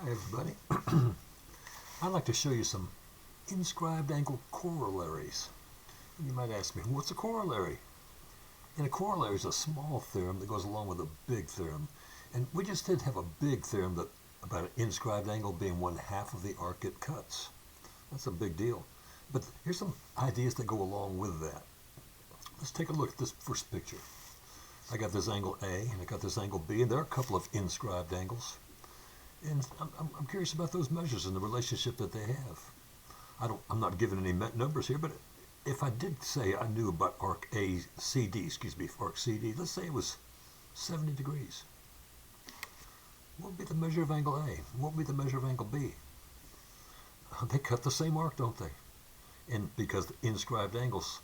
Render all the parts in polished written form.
Hi everybody. I'd like to show you some inscribed angle corollaries. And you might ask me, what's a corollary? And a corollary is a small theorem that goes along with a big theorem. And we just did have a big theorem that about an inscribed angle being 1/2 of the arc it cuts. That's a big deal. But here's some ideas that go along with that. Let's take a look at this first picture. I got this angle A and I got this angle B, and there are a couple of inscribed angles. And I'm curious about those measures and the relationship that they have. I'm not giving any numbers here, but if I did say I knew about arc CD, arc CD, let's say it was 70 degrees. What would be the measure of angle A? What would be the measure of angle B? They cut the same arc, don't they? And because the inscribed angles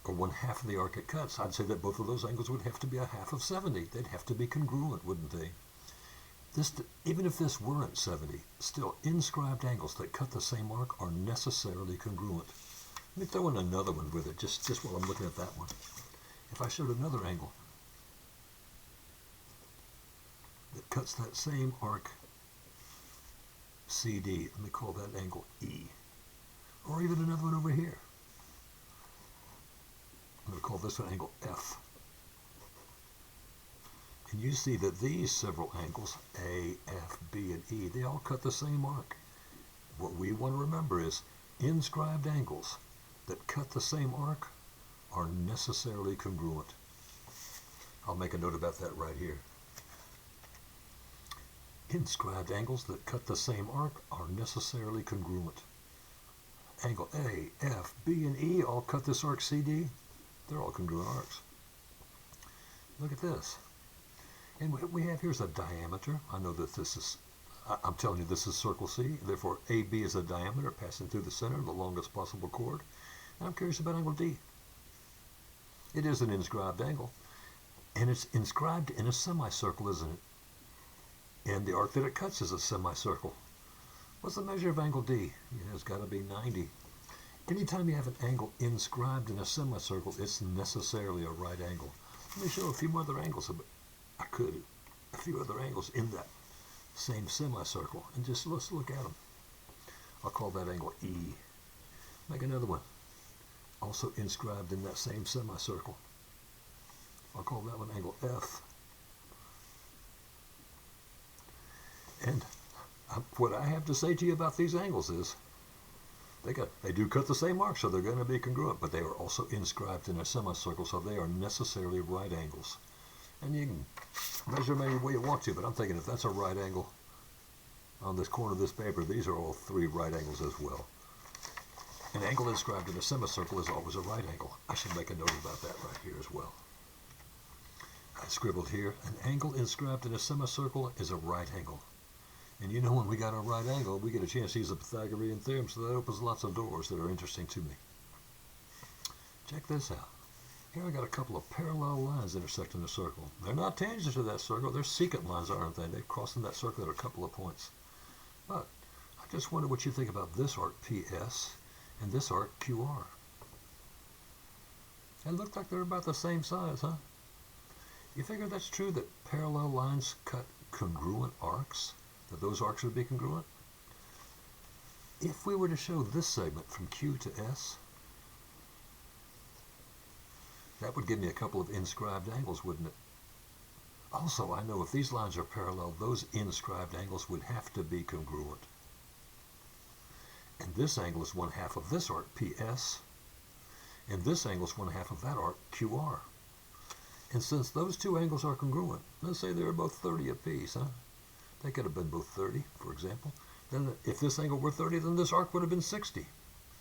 are 1/2 of the arc it cuts, I'd say that both of those angles would have to be 1/2 of 70. They'd have to be congruent, wouldn't they? Even if this weren't 70, still inscribed angles that cut the same arc are necessarily congruent. Let me throw in another one with it, just while I'm looking at that one. If I showed another angle that cuts that same arc CD, let me call that angle E. Or even another one over here. I'm going to call this one angle F. And you see that these several angles, A, F, B, and E, they all cut the same arc. What we want to remember is inscribed angles that cut the same arc are necessarily congruent. I'll make a note about that right here. Inscribed angles that cut the same arc are necessarily congruent. Angle A, F, B, and E all cut this arc CD. They're all congruent arcs. Look at this. And what we have here is a diameter. I know that this is, I'm telling you this is circle C. Therefore, AB is a diameter passing through the center, the longest possible chord. And I'm curious about angle D. It is an inscribed angle. And it's inscribed in a semicircle, isn't it? And the arc that it cuts is a semicircle. What's the measure of angle D? Yeah, it's got to be 90. Anytime you have an angle inscribed in a semicircle, it's necessarily a right angle. Let me show a few other angles. A few other angles in that same semicircle, and just let's look at them. I'll call that angle E. Make another one, also inscribed in that same semicircle. I'll call that one angle F. And what I have to say to you about these angles is they do cut the same arc, so they're going to be congruent, but they are also inscribed in a semicircle, so they are necessarily right angles. And you can measure them any way you want to, but I'm thinking if that's a right angle on this corner of this paper, these are all 3 right angles as well. An angle inscribed in a semicircle is always a right angle. I should make a note about that right here as well. I scribbled here, an angle inscribed in a semicircle is a right angle. And you know, when we got a right angle, we get a chance to use the Pythagorean theorem, so that opens lots of doors that are interesting to me. Check this out. Here I got a couple of parallel lines intersecting the circle. They're not tangent to that circle. They're secant lines, aren't they? They're crossing that circle at a couple of points. But I just wonder what you think about this arc PS and this arc QR. They look like they're about the same size, huh? You figure that's true, that parallel lines cut congruent arcs? That those arcs would be congruent? If we were to show this segment from Q to S, that would give me a couple of inscribed angles, wouldn't it? Also, I know if these lines are parallel, those inscribed angles would have to be congruent. And this angle is 1/2 of this arc, PS, and this angle is 1/2 of that arc, QR. And since those two angles are congruent, let's say they're both 30 apiece, huh? They could have been both 30, for example. Then if this angle were 30, then this arc would have been 60,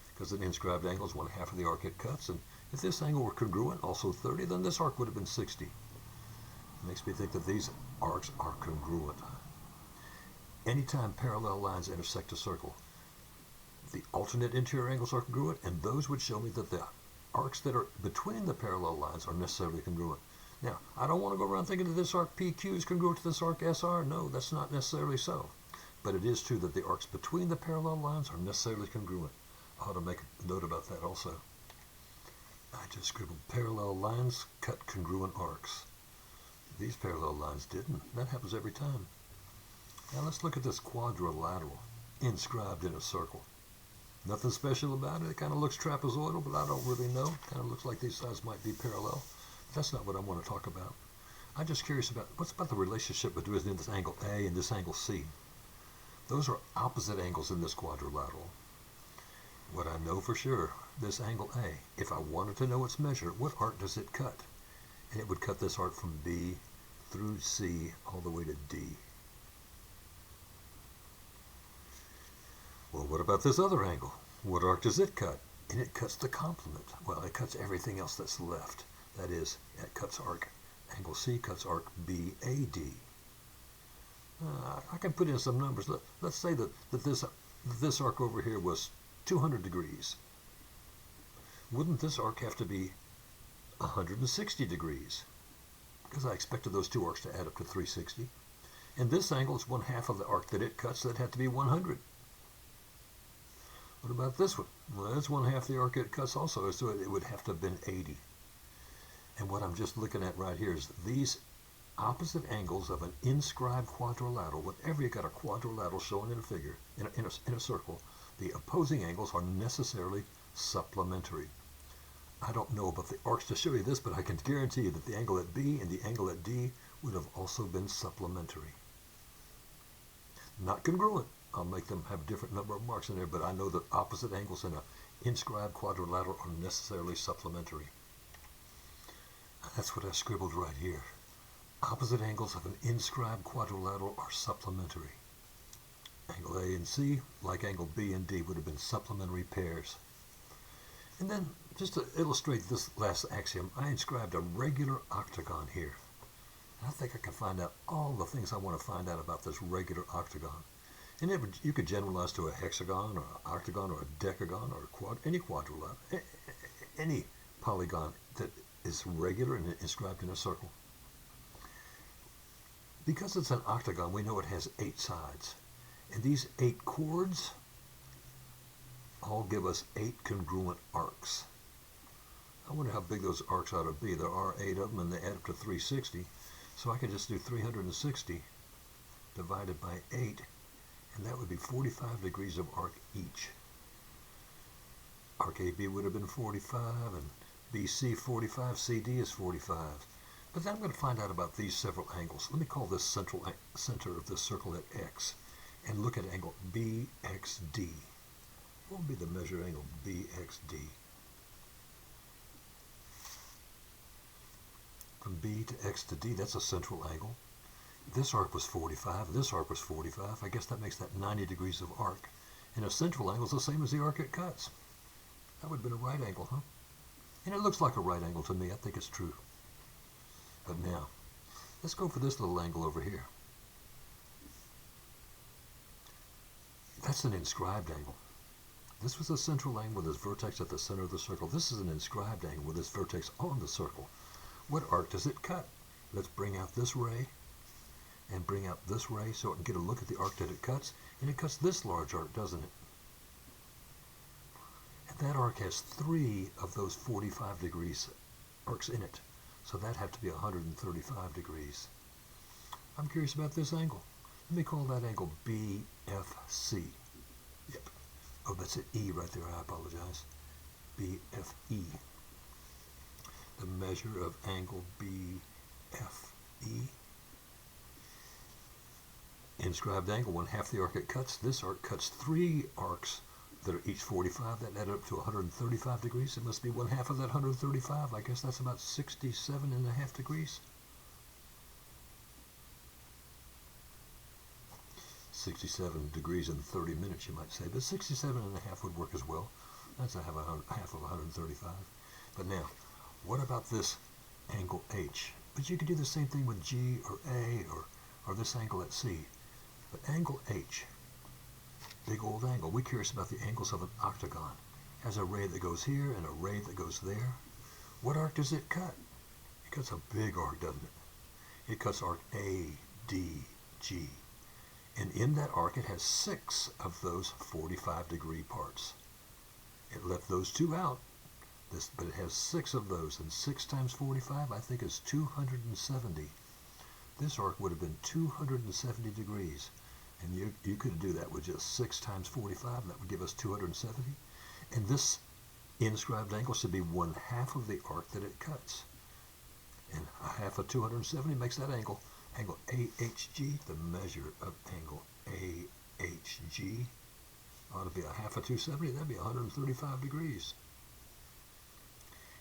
because an inscribed angle is 1/2 of the arc it cuts. And if this angle were congruent, also 30, then this arc would have been 60. It makes me think that these arcs are congruent. Anytime parallel lines intersect a circle, the alternate interior angles are congruent, and those would show me that the arcs that are between the parallel lines are necessarily congruent. Now, I don't want to go around thinking that this arc PQ is congruent to this arc SR. No, that's not necessarily so. But it is true that the arcs between the parallel lines are necessarily congruent. I ought to make a note about that also. I just scribbled parallel lines cut congruent arcs. These parallel lines didn't. That happens every time. Now let's look at this quadrilateral inscribed in a circle. Nothing special about it. It kind of looks trapezoidal, but I don't really know. Kind of looks like these sides might be parallel. But that's not what I want to talk about. I'm just curious about what's about the relationship between this angle A and this angle C. Those are opposite angles in this quadrilateral. What I know for sure, this angle A, if I wanted to know its measure, what arc does it cut? And it would cut this arc from B through C all the way to D. Well, what about this other angle? What arc does it cut? And it cuts the complement. Well, it cuts everything else that's left. That is, it cuts arc. Angle C cuts arc BAD. I can put in some numbers. Let's say that this arc over here was 200 degrees. Wouldn't this arc have to be 160 degrees? Because I expected those two arcs to add up to 360. And this angle is 1/2 of the arc that it cuts, so it had to be 100. What about this one? Well, that's 1/2 the arc it cuts also, so it would have to have been 80. And what I'm just looking at right here is these opposite angles of an inscribed quadrilateral. Whenever you got a quadrilateral shown in a figure, in a circle, the opposing angles are necessarily supplementary. I don't know about the arcs to show you this, but I can guarantee you that the angle at B and the angle at D would have also been supplementary. Not congruent. I'll make them have a different number of marks in there, but I know that opposite angles in an inscribed quadrilateral are necessarily supplementary. That's what I scribbled right here. Opposite angles of an inscribed quadrilateral are supplementary. Angle A and C, like angle B and D, would have been supplementary pairs. And then, just to illustrate this last axiom, I inscribed a regular octagon here. And I think I can find out all the things I want to find out about this regular octagon. And you could generalize to a hexagon, or an octagon, or a decagon, or any quadrilateral, any polygon that is regular and inscribed in a circle. Because it's an octagon, we know it has 8 sides. And these 8 chords all give us 8 congruent arcs. I wonder how big those arcs ought to be. There are 8 of them, and they add up to 360. So I can just do 360 divided by 8, and that would be 45 degrees of arc each. Arc AB would have been 45, and BC 45, CD is 45. But then I'm going to find out about these several angles. Let me call this center of this circle at X, and look at angle BXD. What would be the measure angle BXD? From B to X to D, that's a central angle. This arc was 45, this arc was 45. I guess that makes that 90 degrees of arc. And a central angle is the same as the arc it cuts. That would have been a right angle, huh? And it looks like a right angle to me. I think it's true. But now, let's go for this little angle over here. That's an inscribed angle. This was a central angle with this vertex at the center of the circle. This is an inscribed angle with this vertex on the circle. What arc does it cut? Let's bring out this ray and bring out this ray so it can get a look at the arc that it cuts. And it cuts this large arc, doesn't it? And that arc has 3 of those 45 degrees arcs in it. So that had to be 135 degrees. I'm curious about this angle. Let me call that angle BFC. Yep. Oh, that's an E right there. I apologize. BFE. The measure of angle BFE. Inscribed angle, 1/2 the arc it cuts. This arc cuts 3 arcs that are each 45. That added up to 135 degrees. It must be 1/2 of that 135. I guess that's about 67.5 degrees. 67 degrees in 30 minutes, you might say. But 67.5 would work as well. That's half of 135. But now, what about this angle H? But you could do the same thing with G or A or this angle at C. But angle H, big old angle. We're curious about the angles of an octagon. Has a ray that goes here and a ray that goes there. What arc does it cut? It cuts a big arc, doesn't it? It cuts arc A, D, G. And in that arc, it has 6 of those 45-degree parts. It left those 2 out, but it has 6 of those. And 6 times 45, I think, is 270. This arc would have been 270 degrees. And you could do that with just 6 times 45, and that would give us 270. And this inscribed angle should be 1/2 of the arc that it cuts. And 1/2 of 270 makes that angle AHG. The measure of angle AHG ought to be 1/2 of 270. That'd be 135 degrees.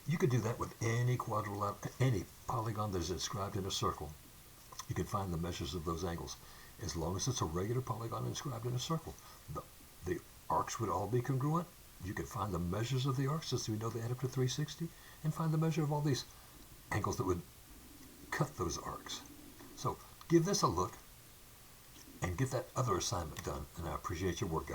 You could do that with any any polygon that is inscribed in a circle. You can find the measures of those angles. As long as it's a regular polygon inscribed in a circle, the arcs would all be congruent. You could find the measures of the arcs, since we know they add up to 360, and find the measure of all these angles that would cut those arcs. So give this a look and get that other assignment done, and I appreciate your work, guys.